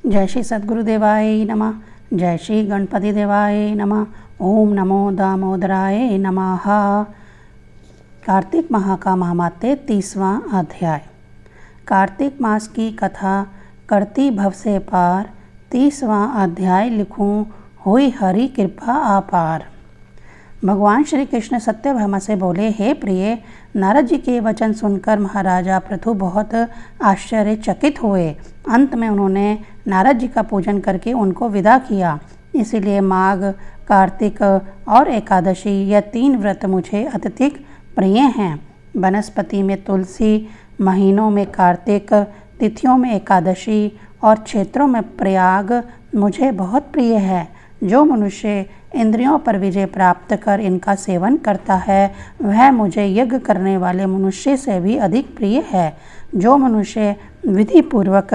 जय श्री सद्गुरुदेवाय नमः। जय श्री गणपति देवाय नमः। ओम नमो दामोदराय नमः। कार्तिक माह का महात्म्य 30वां अध्याय। कार्तिक मास की कथा करती भव से पार, 30वां अध्याय लिखूं हुई हरि कृपा अपार। भगवान श्री कृष्ण सत्यभामा से बोले, हे प्रिय, नारद जी के वचन सुनकर महाराजा पृथु बहुत आश्चर्यचकित हुए। अंत में उन्होंने नारद जी का पूजन करके उनको विदा किया। इसीलिए माघ, कार्तिक और एकादशी यह 3 व्रत मुझे अत्यधिक प्रिय हैं। वनस्पति में तुलसी, महीनों में कार्तिक, तिथियों में एकादशी और क्षेत्रों में प्रयाग मुझे बहुत प्रिय है। जो मनुष्य इंद्रियों पर विजय प्राप्त कर इनका सेवन करता है, वह मुझे यज्ञ करने वाले मनुष्य से भी अधिक प्रिय है। जो मनुष्य विधि पूर्वक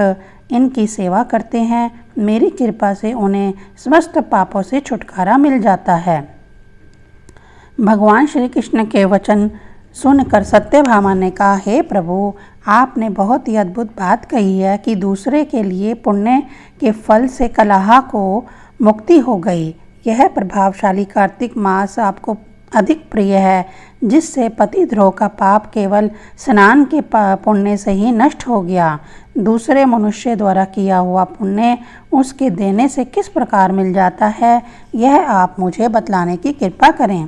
इनकी सेवा करते हैं, मेरी कृपा से उन्हें समस्त पापों से छुटकारा मिल जाता है। भगवान श्री कृष्ण के वचन सुनकर सत्यभामा ने कहा, हे प्रभु, आपने बहुत ही अद्भुत बात कही है कि दूसरे के लिए पुण्य के फल से कलह को मुक्ति हो गई। यह प्रभावशाली कार्तिक मास आपको अधिक प्रिय है, जिससे पतिद्रोह का पाप केवल स्नान के पुण्य से ही नष्ट हो गया। दूसरे मनुष्य द्वारा किया हुआ पुण्य उसके देने से किस प्रकार मिल जाता है, यह आप मुझे बतलाने की कृपा करें।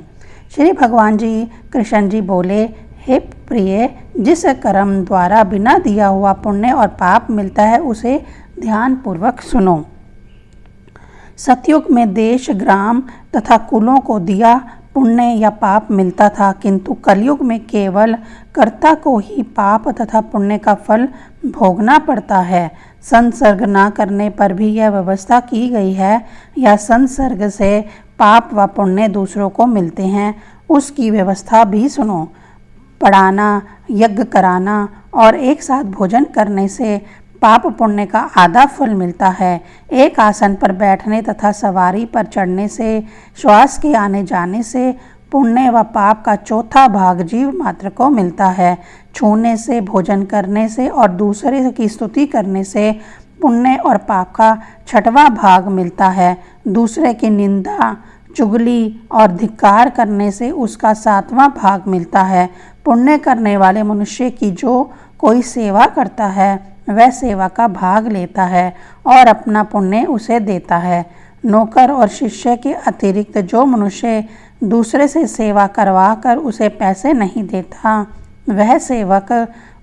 श्री भगवान जी कृष्ण जी बोले, हे प्रिय, जिस कर्म द्वारा बिना दिया हुआ पुण्य और पाप मिलता है, उसे ध्यान पूर्वक सुनो। सतयुग में देश, ग्राम तथा कुलों को दिया पुण्य या पाप मिलता था, किंतु कलयुग में केवल कर्ता को ही पाप तथा पुण्य का फल भोगना पड़ता है। संसर्ग न करने पर भी यह व्यवस्था की गई है, या संसर्ग से पाप व पुण्य दूसरों को मिलते हैं, उसकी व्यवस्था भी सुनो। पढ़ाना, यज्ञ कराना और एक साथ भोजन करने से पाप पुण्य का आधा फल मिलता है। एक आसन पर बैठने तथा सवारी पर चढ़ने से, श्वास के आने जाने से पुण्य व पाप का चौथा भाग जीव मात्र को मिलता है। छूने से, भोजन करने से और दूसरे की स्तुति करने से पुण्य और पाप का 6वां भाग मिलता है। दूसरे की निंदा, चुगली और धिक्कार करने से उसका 7वां भाग मिलता है। पुण्य करने वाले मनुष्य की जो कोई सेवा करता है, वह सेवा का भाग लेता है और अपना पुण्य उसे देता है। नौकर और शिष्य के अतिरिक्त जो मनुष्य दूसरे से सेवा करवा कर उसे पैसे नहीं देता, वह सेवक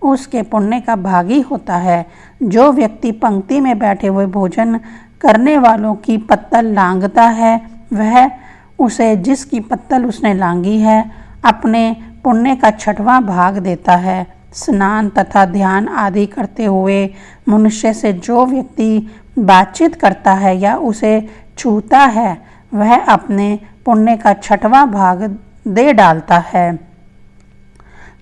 उसके पुण्य का भागी होता है। जो व्यक्ति पंक्ति में बैठे हुए भोजन करने वालों की पत्तल लांघता है, वह उसे जिसकी पत्तल उसने लांघी है, अपने पुण्य का 6वां भाग देता है। स्नान तथा ध्यान आदि करते हुए मनुष्य से जो व्यक्ति बातचीत करता है या उसे छूता है, वह अपने पुण्य का 6वां भाग दे डालता है।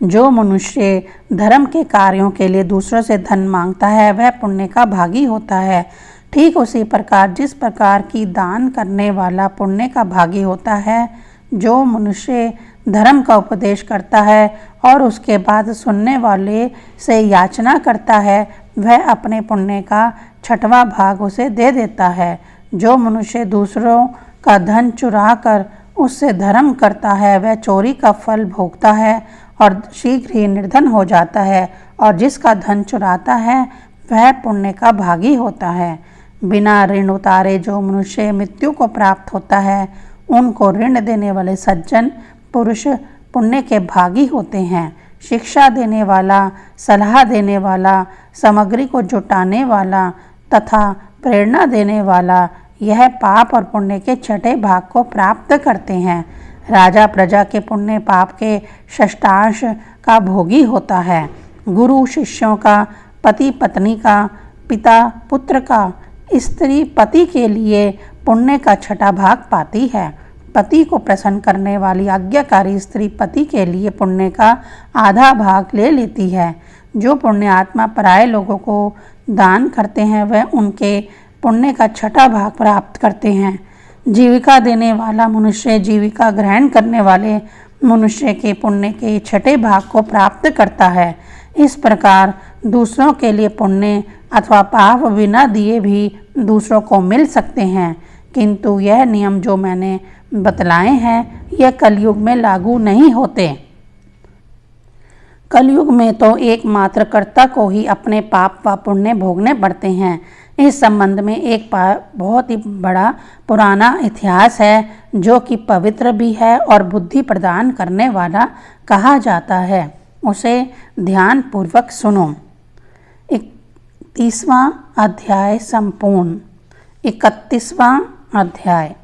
जो मनुष्य धर्म के कार्यों के लिए दूसरों से धन मांगता है, वह पुण्य का भागी होता है। ठीक उसी प्रकार जिस प्रकार की दान करने वाला पुण्य का भागी होता है, जो मनुष्य धर्म का उपदेश करता है और उसके बाद सुनने वाले से याचना करता है, वह अपने पुण्य का 6वां भाग उसे दे देता है। जो मनुष्य दूसरों का धन चुरा कर उससे धर्म करता है, वह चोरी का फल भोगता है और शीघ्र ही निर्धन हो जाता है। और जिसका धन चुराता है, वह पुण्य का भागी होता है। बिना ऋण उतारे जो मनुष्य मृत्यु को प्राप्त होता है, उनको ऋण देने वाले सज्जन पुरुष पुण्य के भागी होते हैं। शिक्षा देने वाला, सलाह देने वाला, सामग्री को जुटाने वाला तथा प्रेरणा देने वाला, यह पाप और पुण्य के 6ठे भाग को प्राप्त करते हैं। राजा प्रजा के पुण्य पाप के षष्ठांश का भोगी होता है। गुरु शिष्यों का, पति पत्नी का, पिता पुत्र का, स्त्री पति के लिए पुण्य का 6ठा भाग पाती है। पति को प्रसन्न करने वाली आज्ञाकारी स्त्री पति के लिए पुण्य का आधा भाग ले लेती है। जो पुण्य आत्मा पराये लोगों को दान करते हैं, वह उनके पुण्य का 6ठा भाग प्राप्त करते हैं। जीविका देने वाला मनुष्य जीविका ग्रहण करने वाले मनुष्य के पुण्य के 6ठे भाग को प्राप्त करता है। इस प्रकार दूसरों के लिए पुण्य अथवा पाप बिना दिए भी दूसरों को मिल सकते हैं, किंतु यह नियम जो मैंने बतलाए हैं यह कलयुग में लागू नहीं होते। कलयुग में तो एकमात्र कर्ता को ही अपने पाप व पुण्य भोगने पड़ते हैं। इस संबंध में एक बहुत ही बड़ा पुराना इतिहास है जो कि पवित्र भी है और बुद्धि प्रदान करने वाला कहा जाता है। उसे ध्यान पूर्वक सुनो। 31वां अध्याय संपूर्ण। 31वां अध्याय।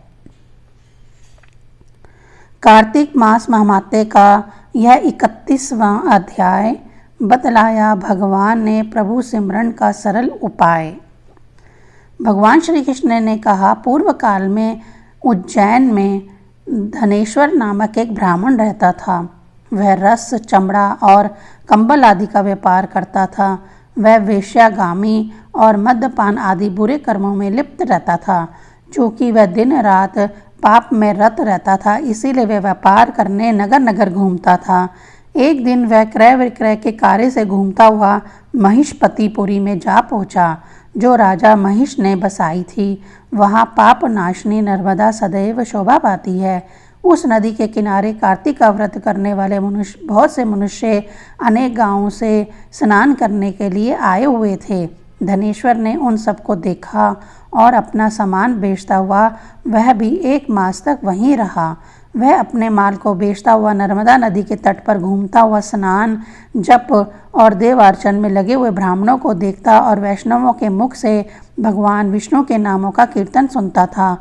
कार्तिक मास महात्म्य का यह 31वां अध्याय बतलाया भगवान ने प्रभु सिमरन का सरल उपाय। भगवान श्री कृष्ण ने कहा, पूर्व काल में उज्जैन में धनेश्वर नामक एक ब्राह्मण रहता था। वह रस, चमड़ा और कंबल आदि का व्यापार करता था। वह वेश्यागामी और मद्यपान आदि बुरे कर्मों में लिप्त रहता था। चूँकि वह दिन रात पाप में रत रहता था, इसीलिए वह व्यापार करने नगर नगर घूमता था। एक दिन वह क्रय विक्रय के कार्य से घूमता हुआ महिषपतिपुरी में जा पहुंचा, जो राजा महिष ने बसाई थी। वहाँ पाप नाशनी नर्मदा सदैव शोभा पाती है। उस नदी के किनारे कार्तिक का व्रत करने वाले बहुत से मनुष्य अनेक गांवों से स्नान करने के लिए आए हुए थे। धनेश्वर ने उन सबको देखा और अपना सामान बेचता हुआ वह भी 1 मास तक वहीं रहा। वह अपने माल को बेचता हुआ नर्मदा नदी के तट पर घूमता हुआ स्नान, जप और देवार्चन में लगे हुए ब्राह्मणों को देखता और वैष्णवों के मुख से भगवान विष्णु के नामों का कीर्तन सुनता था।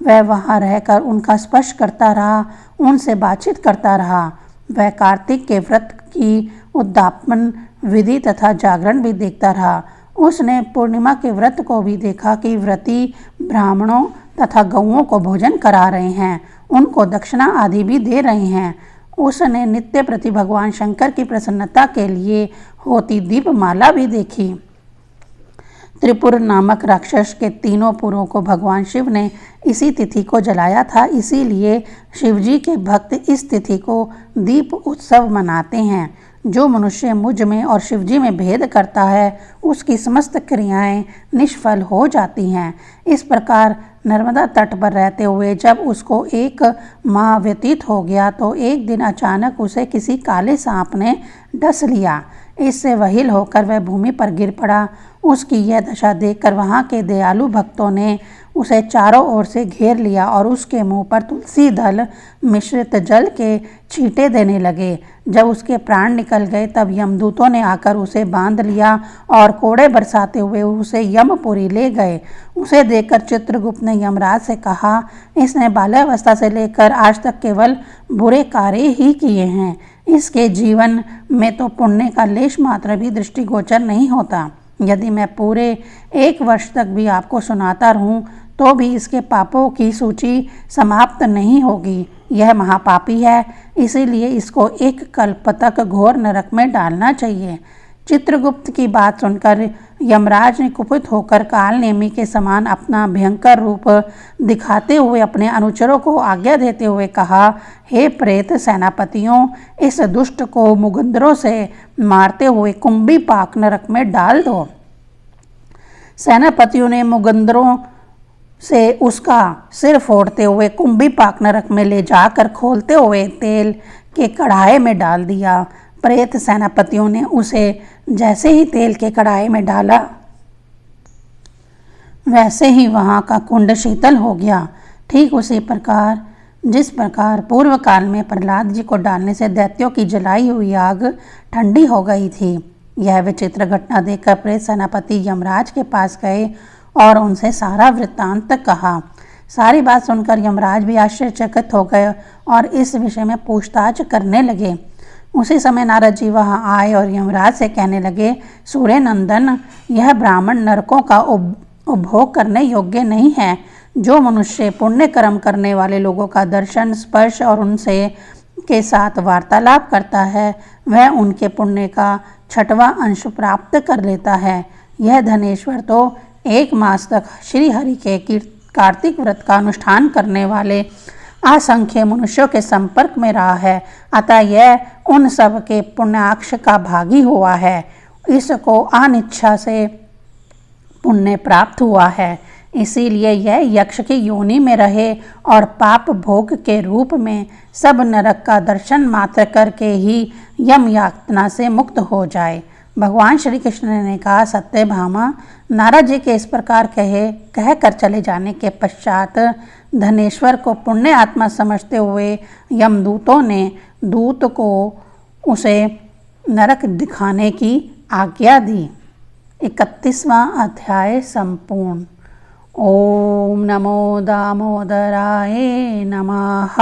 वह वहाँ रहकर उनका स्पर्श करता रहा, उनसे बातचीत करता रहा। वह कार्तिक के व्रत की उद्यापन विधि तथा जागरण भी देखता रहा। उसने पूर्णिमा के व्रत को भी देखा कि व्रती ब्राह्मणों तथा गौओं को भोजन करा रहे हैं, उनको दक्षिणा आदि भी दे रहे हैं। उसने नित्य प्रति भगवान शंकर की प्रसन्नता के लिए होती दीपमाला भी देखी। त्रिपुर नामक राक्षस के 3 पुरों को भगवान शिव ने इसी तिथि को जलाया था, इसीलिए शिवजी के भक्त इस तिथि को दीप उत्सव मनाते हैं। जो मनुष्य मुझ में और शिवजी में भेद करता है उसकी समस्त क्रियाएं निष्फल हो जाती हैं। इस प्रकार नर्मदा तट पर रहते हुए जब उसको 1 माह व्यतीत हो गया तो एक दिन अचानक उसे किसी काले सांप ने डस लिया। इससे वहील होकर वह भूमि पर गिर पड़ा। उसकी यह दशा देखकर वहाँ के दयालु भक्तों ने उसे चारों ओर से घेर लिया और उसके मुंह पर तुलसी दल मिश्रित जल के छींटे देने लगे। जब उसके प्राण निकल गए तब यमदूतों ने आकर उसे बांध लिया और कोड़े बरसाते हुए उसे यमपुरी ले गए। उसे देखकर चित्रगुप्त ने यमराज से कहा, इसने बाल्यावस्था से लेकर आज तक केवल बुरे कार्य ही किए हैं। इसके जीवन में तो पुण्य का लेश मात्र भी दृष्टिगोचर नहीं होता। यदि मैं पूरे 1 वर्ष तक भी आपको सुनाता रहूं तो भी इसके पापों की सूची समाप्त नहीं होगी। यह महापापी है, इसीलिए इसको 1 कल्प तक घोर नरक में डालना चाहिए। चित्रगुप्त की बात सुनकर यमराज ने कुपित होकर कालनेमी के समान अपना भयंकर रूप दिखाते हुए अपने अनुचरों को आज्ञा देते हुए कहा, हे प्रेत सेनापतियों, इस दुष्ट को मुगंदरों से मारते हुए कुंभीपाक नरक में डाल दो। सेनापतियों ने मुगंदरों से उसका सिर फोड़ते हुए कुंभीपाक नरक में ले जाकर खोलते हुए तेल के कढ़ाई में डाल दिया। प्रेत सेनापतियों ने उसे जैसे ही तेल के कढ़ाई में डाला वैसे ही वहाँ का कुंड शीतल हो गया। ठीक उसी प्रकार जिस प्रकार पूर्व काल में प्रहलाद जी को डालने से दैत्यों की जलाई हुई आग ठंडी हो गई थी। यह विचित्र घटना देखकर प्रेत सेनापति यमराज के पास गए और उनसे सारा वृत्तांत कहा। सारी बात सुनकर यमराज भी आश्चर्यचकित हो गए और इस विषय में पूछताछ करने लगे। उसी समय नारद जी वहाँ आए और यमराज से कहने लगे, सूर्य नंदन, यह ब्राह्मण नरकों का उपभोग करने योग्य नहीं है। जो मनुष्य पुण्य कर्म करने वाले लोगों का दर्शन, स्पर्श और उनसे के साथ वार्तालाप करता है वह उनके पुण्य का 6वां अंश प्राप्त कर लेता है। यह धनेश्वर तो 1 मास तक श्री हरि के कार्तिक व्रत का अनुष्ठान करने वाले असंख्य मनुष्यों के संपर्क में रहा है, अतः यह उन सब के पुण्याक्ष का भागी हुआ है। इसको अनिच्छा से पुण्य प्राप्त हुआ है, इसीलिए यह यक्ष की योनि में रहे और पाप भोग के रूप में सब नरक का दर्शन मात्र करके ही यम यातना से मुक्त हो जाए। भगवान श्री कृष्ण ने कहा, सत्यभामा, नारद जी के इस प्रकार कहकर चले जाने के पश्चात धनेश्वर को पुण्य आत्मा समझते हुए यमदूतों ने दूत को उसे नरक दिखाने की आज्ञा दी। 31वां अध्याय संपूर्ण। ओम नमो दामोदराय नमः।